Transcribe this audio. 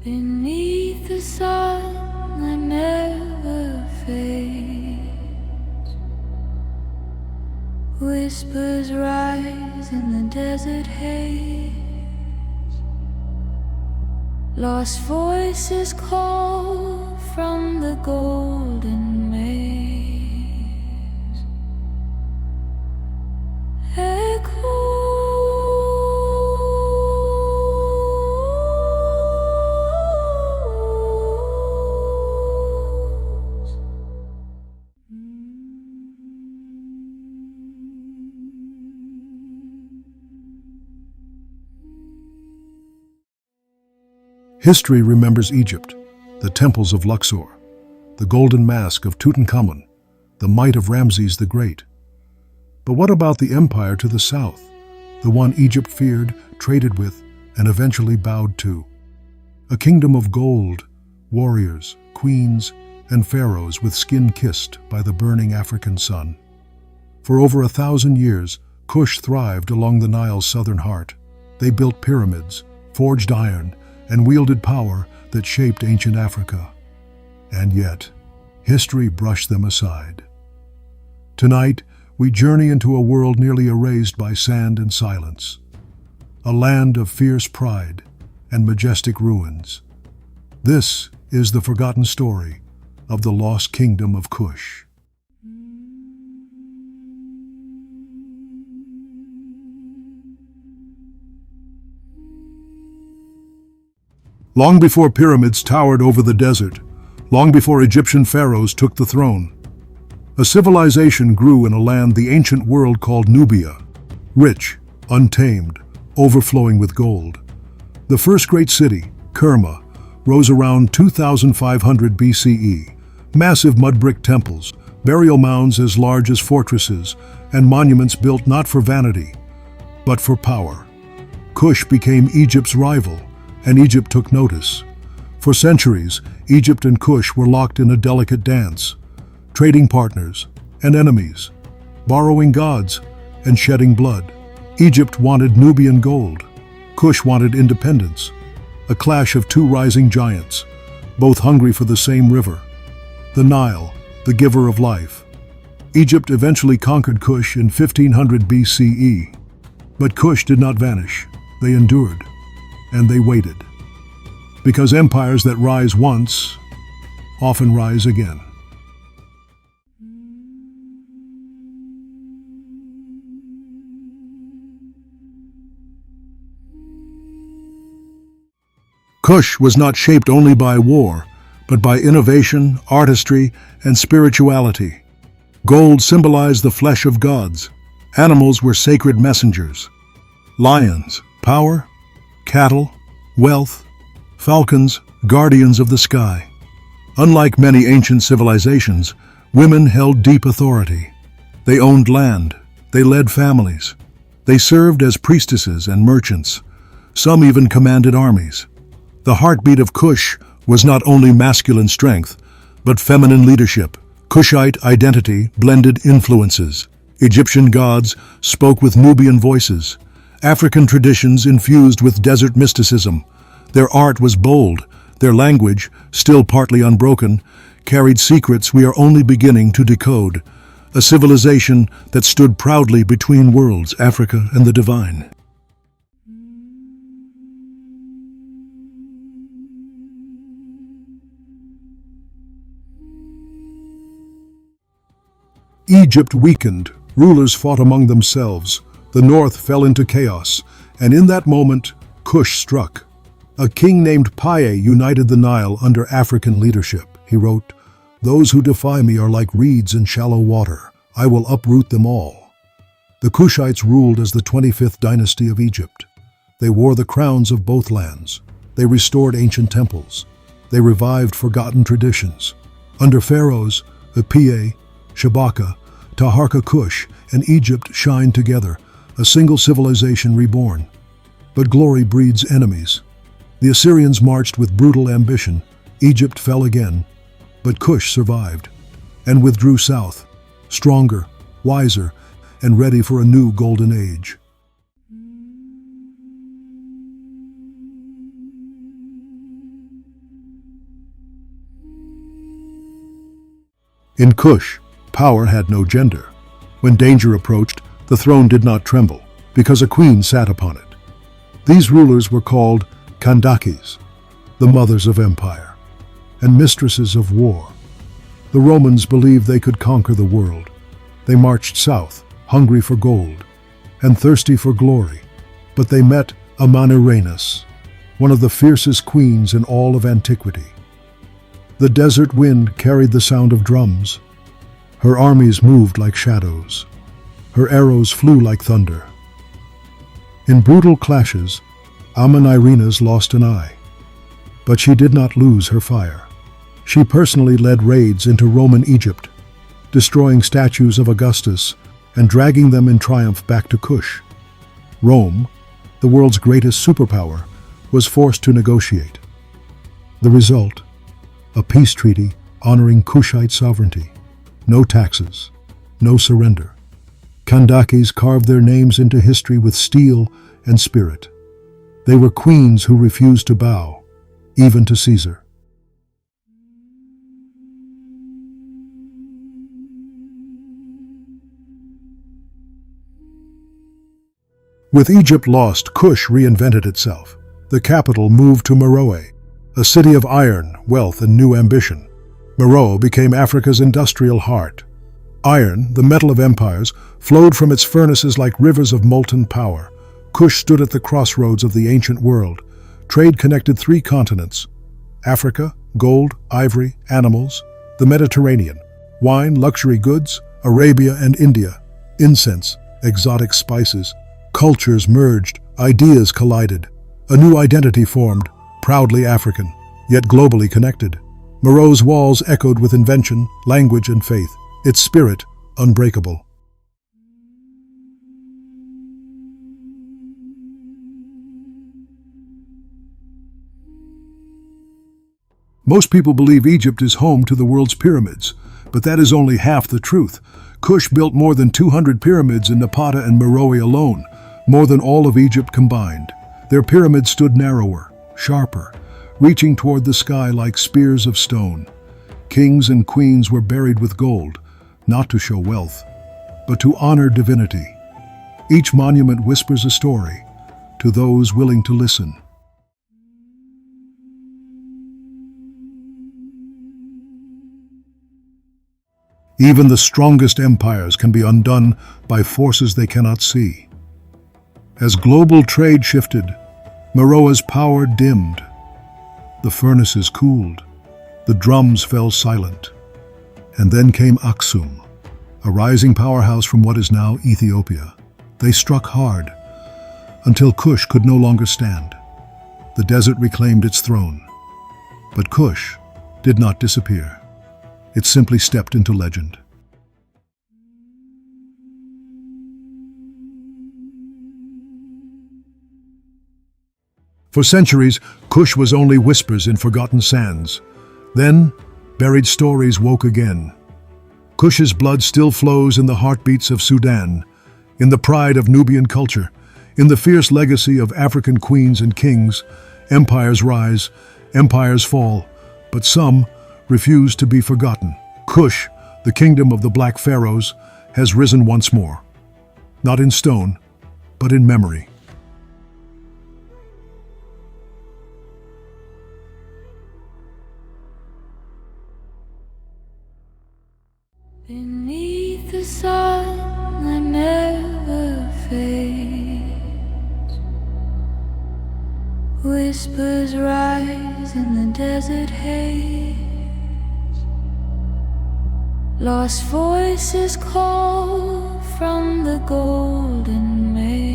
Beneath the sun that never fades, whispers rise in the desert haze. Lost voices call from the golden maze. Echoes. History remembers Egypt, the temples of Luxor, the golden mask of Tutankhamun, the might of Ramses the Great. But what about the empire to the south, the one Egypt feared, traded with, and eventually bowed to? A kingdom of gold, warriors, queens, and pharaohs with skin kissed by the burning African sun. For over 1,000 years, Kush thrived along the Nile's southern heart. They built pyramids, forged iron, and wielded power that shaped ancient Africa. And yet, history brushed them aside. Tonight, we journey into a world nearly erased by sand and silence, a land of fierce pride and majestic ruins. This is the forgotten story of the lost kingdom of Kush. Long before pyramids towered over the desert, long before Egyptian pharaohs took the throne, a civilization grew in a land the ancient world called Nubia, rich, untamed, overflowing with gold. The first great city, Kerma, rose around 2500 BCE. Massive mud brick temples, burial mounds as large as fortresses, and monuments built not for vanity, but for power. Kush became Egypt's rival, and Egypt took notice. For centuries, Egypt and Kush were locked in a delicate dance, trading partners and enemies, borrowing gods and shedding blood. Egypt wanted Nubian gold. Kush wanted independence, a clash of two rising giants, both hungry for the same river, the Nile, the giver of life. Egypt eventually conquered Kush in 1500 BCE. But Kush did not vanish. They endured. And they waited. Because empires that rise once often rise again. Kush was not shaped only by war, but by innovation, artistry, and spirituality. Gold symbolized the flesh of gods. Animals were sacred messengers. Lions, power. Cattle, wealth, falcons, guardians of the sky. Unlike many ancient civilizations, women held deep authority. They owned land, they led families. They served as priestesses and merchants. Some even commanded armies. The heartbeat of Kush was not only masculine strength, but feminine leadership. Kushite identity blended influences. Egyptian gods spoke with Nubian voices. African traditions infused with desert mysticism. Their art was bold. Their language, still partly unbroken, carried secrets we are only beginning to decode. A civilization that stood proudly between worlds, Africa and the divine. Egypt weakened. Rulers fought among themselves. The north fell into chaos, and in that moment, Kush struck. A king named Paye united the Nile under African leadership. He wrote, "Those who defy me are like reeds in shallow water. I will uproot them all." The Kushites ruled as the 25th dynasty of Egypt. They wore the crowns of both lands. They restored ancient temples. They revived forgotten traditions. Under pharaohs, Paye, Shabaka, Taharka Kush, and Egypt shined together, a single civilization reborn. But glory breeds enemies. The Assyrians marched with brutal ambition. Egypt fell again. But Kush survived and withdrew south, stronger, wiser, and ready for a new golden age. In Kush, power had no gender. When danger approached, the throne did not tremble, because a queen sat upon it. These rulers were called Kandakes, the mothers of empire, and mistresses of war. The Romans believed they could conquer the world. They marched south, hungry for gold, and thirsty for glory. But they met Amanirenas, one of the fiercest queens in all of antiquity. The desert wind carried the sound of drums. Her armies moved like shadows. Her arrows flew like thunder. In brutal clashes, Amanirenas lost an eye. But she did not lose her fire. She personally led raids into Roman Egypt, destroying statues of Augustus and dragging them in triumph back to Kush. Rome, the world's greatest superpower, was forced to negotiate. The result, a peace treaty honoring Kushite sovereignty. No taxes, no surrender. Kandakes carved their names into history with steel and spirit. They were queens who refused to bow, even to Caesar. With Egypt lost, Kush reinvented itself. The capital moved to Meroë, a city of iron, wealth, and new ambition. Meroe became Africa's industrial heart. Iron, the metal of empires, flowed from its furnaces like rivers of molten power. Kush stood at the crossroads of the ancient world. Trade connected 3 continents: Africa, gold, ivory, animals; the Mediterranean, wine, luxury goods; Arabia and India, incense, exotic spices. Cultures merged, ideas collided. A new identity formed, proudly African, yet globally connected. Meroe's walls echoed with invention, language, and faith, its spirit unbreakable. Most people believe Egypt is home to the world's pyramids, but that is only half the truth. Kush built more than 200 pyramids in Napata and Meroe alone, more than all of Egypt combined. Their pyramids stood narrower, sharper, reaching toward the sky like spears of stone. Kings and queens were buried with gold, not to show wealth, but to honor divinity. Each monument whispers a story to those willing to listen. Even the strongest empires can be undone by forces they cannot see. As global trade shifted, Meroe's power dimmed. The furnaces cooled. The drums fell silent. And then came Aksum, a rising powerhouse from what is now Ethiopia. They struck hard, until Kush could no longer stand. The desert reclaimed its throne. But Kush did not disappear. It simply stepped into legend. For centuries, Kush was only whispers in forgotten sands. Then, buried stories woke again. Kush's blood still flows in the heartbeats of Sudan, in the pride of Nubian culture, in the fierce legacy of African queens and kings. Empires rise, empires fall, but some refuse to be forgotten. Kush, the kingdom of the Black Pharaohs, has risen once more. Not in stone, but in memory. Beneath the sun that never fades, whispers rise in the desert haze. Lost voices call from the golden maze.